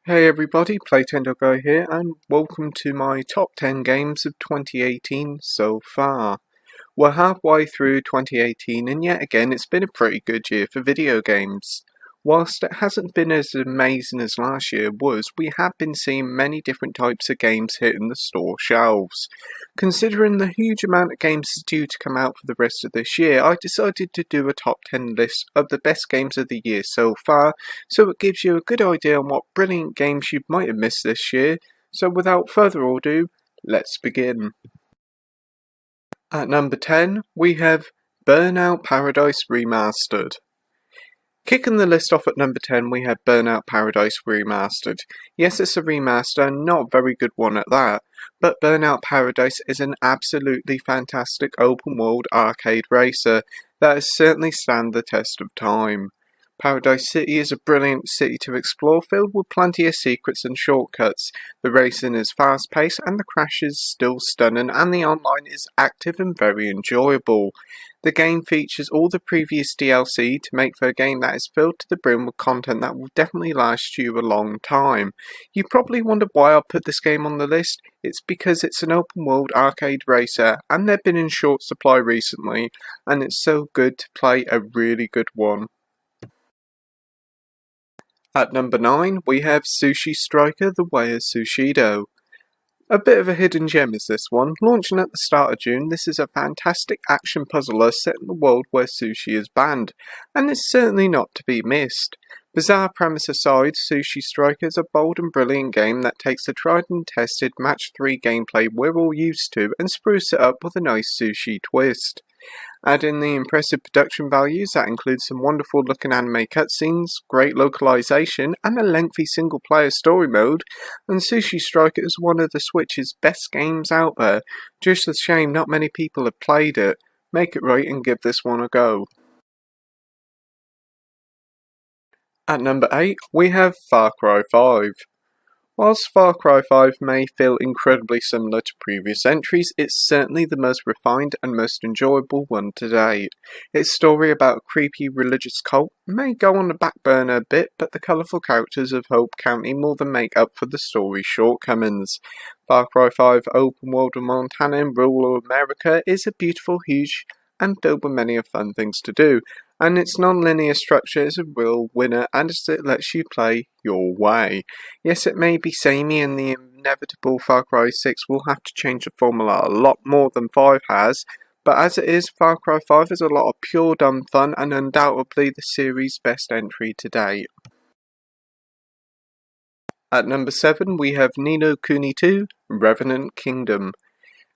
Hey everybody, Playtendo Guy here, and welcome to my top 10 games of 2018 so far. We're halfway through 2018 and yet again it's been a pretty good year for video games. Whilst it hasn't been as amazing as last year was, we have been seeing many different types of games hitting the store shelves. Considering the huge amount of games due to come out for the rest of this year, I decided to do a top 10 list of the best games of the year so far, so it gives you a good idea on what brilliant games you might have missed this year. So without further ado, let's begin. At number 10, we have Burnout Paradise Remastered. Kicking the list off at number 10, we have Burnout Paradise Remastered. Yes, it's a remaster, not a very good one at that, but Burnout Paradise is an absolutely fantastic open-world arcade racer that has certainly stand the test of time. Paradise City is a brilliant city to explore, filled with plenty of secrets and shortcuts. The racing is fast-paced and the crashes still stunning, and the online is active and very enjoyable. The game features all the previous DLC to make for a game that is filled to the brim with content that will definitely last you a long time. You probably wonder why I put this game on the list. It's because it's an open world arcade racer and they've been in short supply recently, and it's so good to play a really good one. At number 9, we have Sushi Striker The Way of Sushido. A bit of a hidden gem is this one. Launching at the start of June, this is a fantastic action puzzler set in the world where sushi is banned, and is certainly not to be missed. Bizarre premise aside, Sushi Striker is a bold and brilliant game that takes the tried and tested match 3 gameplay we're all used to and spruces it up with a nice sushi twist. Add in the impressive production values that include some wonderful looking anime cutscenes, great localization, and a lengthy single player story mode, and Sushi Striker is one of the Switch's best games out there. Just a shame not many people have played it. Make it right and give this one a go. At number 8, we have Far Cry 5. Whilst Far Cry 5 may feel incredibly similar to previous entries, it's certainly the most refined and most enjoyable one to date. Its story about a creepy religious cult may go on the back burner a bit, but the colourful characters of Hope County more than make up for the story's shortcomings. Far Cry 5 open world of Montana in rural America is a beautiful, huge, and filled with many fun things to do, and its non-linear structure is a real winner as it lets you play your way. Yes, it may be samey and the inevitable Far Cry 6 will have to change the formula a lot more than 5 has, but as it is, Far Cry 5 is a lot of pure dumb fun and undoubtedly the series' best entry to date. At number 7 we have Ni no Kuni 2 Revenant Kingdom.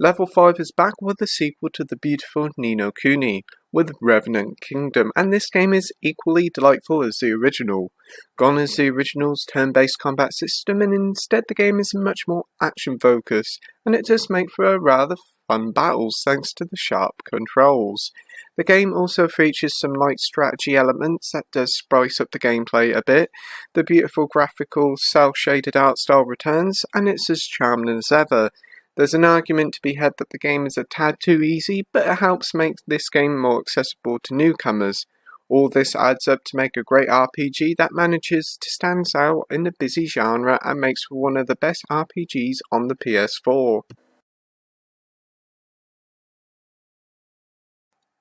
Level 5 is back with a sequel to the beautiful Ni no Kuni, with Revenant Kingdom, and this game is equally delightful as the original. Gone is the original's turn-based combat system, and instead the game is much more action-focused, and it does make for a rather fun battles thanks to the sharp controls. The game also features some light strategy elements that does spice up the gameplay a bit. The beautiful graphical, cel-shaded art style returns, and it's as charming as ever. There's an argument to be had that the game is a tad too easy, but it helps make this game more accessible to newcomers. All this adds up to make a great RPG that manages to stand out in the busy genre and makes for one of the best RPGs on the PS4.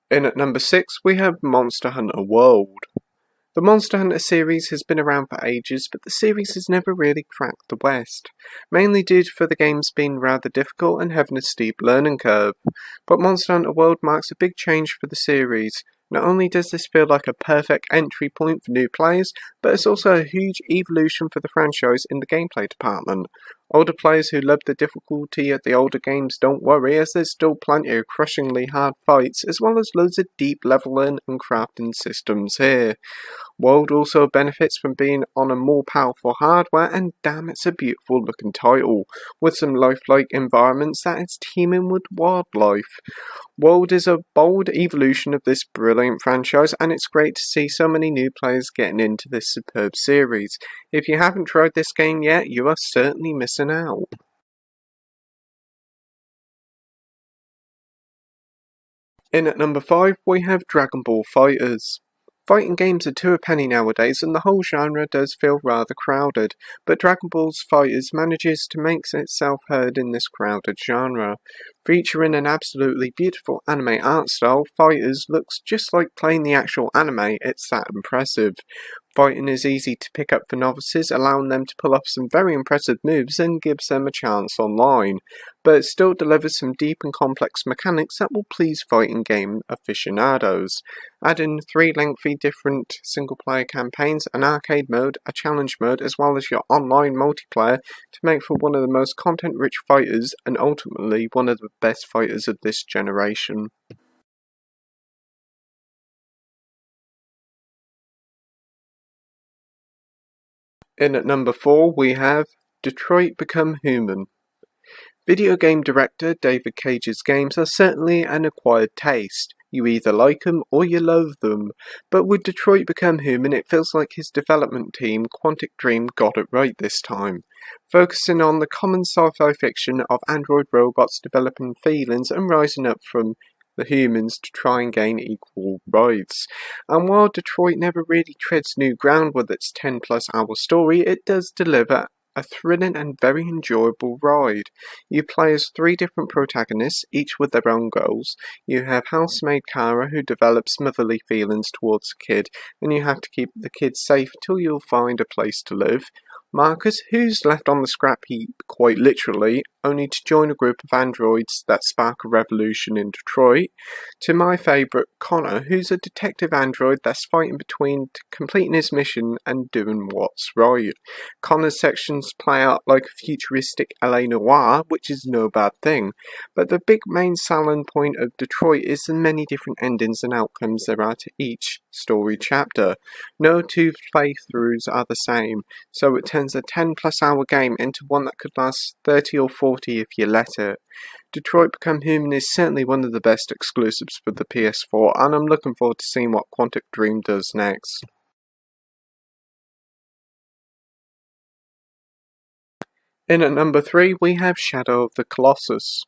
In at number 6 we have Monster Hunter World. The Monster Hunter series has been around for ages, but the series has never really cracked the West, mainly due to the games being rather difficult and having a steep learning curve. But Monster Hunter World marks a big change for the series. Not only does this feel like a perfect entry point for new players, but it's also a huge evolution for the franchise in the gameplay department. Older players who love the difficulty of the older games don't worry, as there's still plenty of crushingly hard fights, as well as loads of deep leveling and crafting systems here. World also benefits from being on a more powerful hardware, and damn, it's a beautiful looking title, with some lifelike environments that is teeming with wildlife. World is a bold evolution of this brilliant franchise, and it's great to see so many new players getting into this superb series. If you haven't tried this game yet, you are certainly missing out. In at number 5 we have Dragon Ball FighterZ. Fighting games are two a penny nowadays, and the whole genre does feel rather crowded, but Dragon Ball FighterZ manages to make itself heard in this crowded genre. Featuring an absolutely beautiful anime art style, FighterZ looks just like playing the actual anime, it's that impressive. Fighting is easy to pick up for novices, allowing them to pull off some very impressive moves and gives them a chance online, but it still delivers some deep and complex mechanics that will please fighting game aficionados. Add in 3 lengthy different single-player campaigns, an arcade mode, a challenge mode, as well as your online multiplayer to make for one of the most content-rich fighters and ultimately one of the best fighters of this generation. In at number 4 we have Detroit Become Human. Video game director David Cage's games are certainly an acquired taste. You either like them or you loathe them, but with Detroit Become Human it feels like his development team, Quantic Dream, got it right this time. Focusing on the common sci-fi fiction of android robots developing feelings and rising up from the humans to try and gain equal rights. And while Detroit never really treads new ground with its 10+ hour story, it does deliver a thrilling and very enjoyable ride. You play as 3 different protagonists, each with their own goals. You have housemaid Kara, who develops motherly feelings towards the kid, and you have to keep the kid safe till you'll find a place to live. Marcus, who's left on the scrap heap, quite literally, only to join a group of androids that spark a revolution in Detroit. To my favourite, Connor, who's a detective android that's fighting between completing his mission and doing what's right. Connor's sections play out like a futuristic LA noir, which is no bad thing, but the big main selling point of Detroit is the many different endings and outcomes there are to each story chapter. No 2 playthroughs are the same, so it turns a 10+ hour game into one that could last 30 or 40 if you let it. Detroit Become Human is certainly one of the best exclusives for the PS4, and I'm looking forward to seeing what Quantic Dream does next. In at number 3 we have Shadow of the Colossus.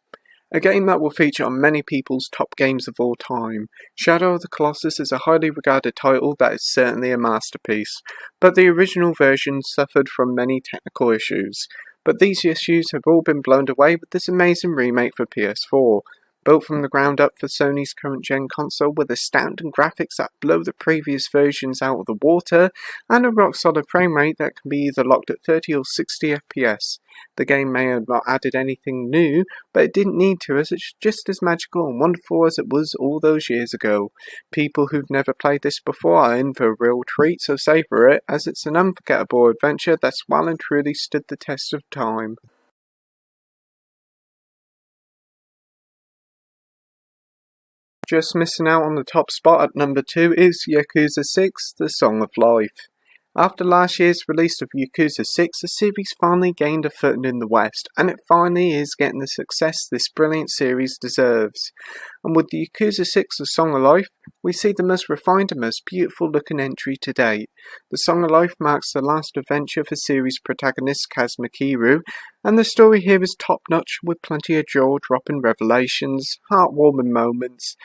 A game that will feature on many people's top games of all time. Shadow of the Colossus is a highly regarded title that is certainly a masterpiece, but the original version suffered from many technical issues. But these issues have all been blown away with this amazing remake for PS4. Built from the ground up for Sony's current gen console with astounding graphics that blow the previous versions out of the water, and a rock solid frame rate that can be either locked at 30 or 60 FPS. The game may have not added anything new, but it didn't need to, as it's just as magical and wonderful as it was all those years ago. People who've never played this before are in for a real treat, so savour it, as it's an unforgettable adventure that's well and truly stood the test of time. Just missing out on the top spot at number 2 is Yakuza 6, The Song of Life. After last year's release of Yakuza 6, the series finally gained a footing in the West, and it finally is getting the success this brilliant series deserves. And with Yakuza 6, The Song of Life, we see the most refined and most beautiful looking entry to date. The Song of Life marks the last adventure for series protagonist Kazuma Kiryu, and the story here is top notch with plenty of jaw-dropping revelations, heartwarming moments,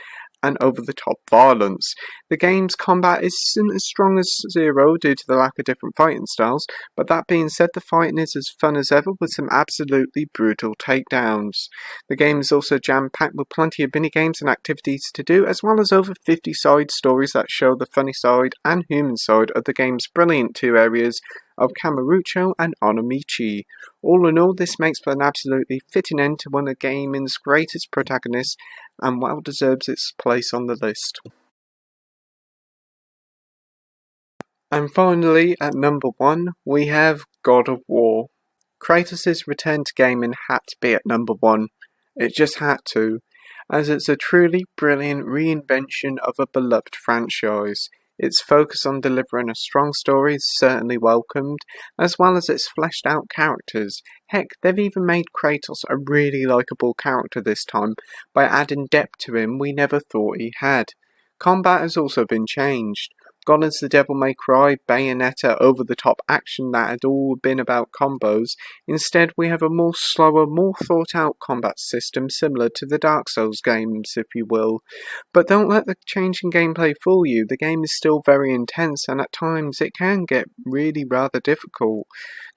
and over-the-top violence. The game's combat isn't as strong as Zero due to the lack of different fighting styles, but that being said, the fighting is as fun as ever with some absolutely brutal takedowns. The game is also jam-packed with plenty of minigames and activities to do, as well as over 50 side stories that show the funny side and human side of the game's brilliant 2 areas of Kamurocho and Onomichi. All in all, this makes for an absolutely fitting end to one of gaming's greatest protagonists, and well deserves its place on the list. And finally, at number 1, we have God of War. Kratos' return to gaming had to be at number 1. It just had to, as it's a truly brilliant reinvention of a beloved franchise. Its focus on delivering a strong story is certainly welcomed, as well as its fleshed out characters. Heck, they've even made Kratos a really likeable character this time, by adding depth to him we never thought he had. Combat has also been changed. gone as the Devil May Cry, Bayonetta, over-the-top action that had all been about combos. Instead, we have a more slower, more thought-out combat system similar to the Dark Souls games, if you will. But don't let the change in gameplay fool you. The game is still very intense, and at times it can get really rather difficult.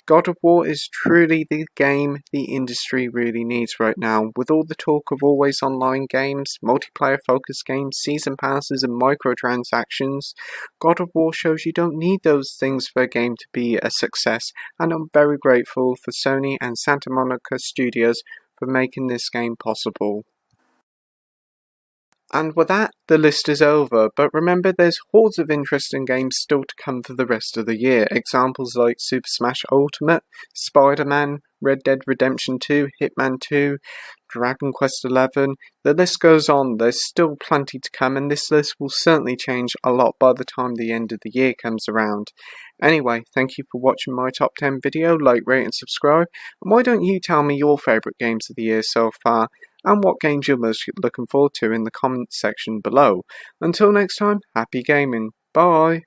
God of War is truly the game the industry really needs right now. With all the talk of always online games, multiplayer focused games, season passes and microtransactions, God of War shows you don't need those things for a game to be a success, and I'm very grateful for Sony and Santa Monica Studios for making this game possible. And with that, the list is over, but remember there's hordes of interesting games still to come for the rest of the year. Examples like Super Smash Ultimate, Spider-Man, Red Dead Redemption 2, Hitman 2, Dragon Quest XI, the list goes on. There's still plenty to come, and this list will certainly change a lot by the time the end of the year comes around. Anyway, thank you for watching my top 10 video, like, rate and subscribe, and why don't you tell me your favourite games of the year so far, and what games you're most looking forward to in the comments section below. Until next time, happy gaming. Bye!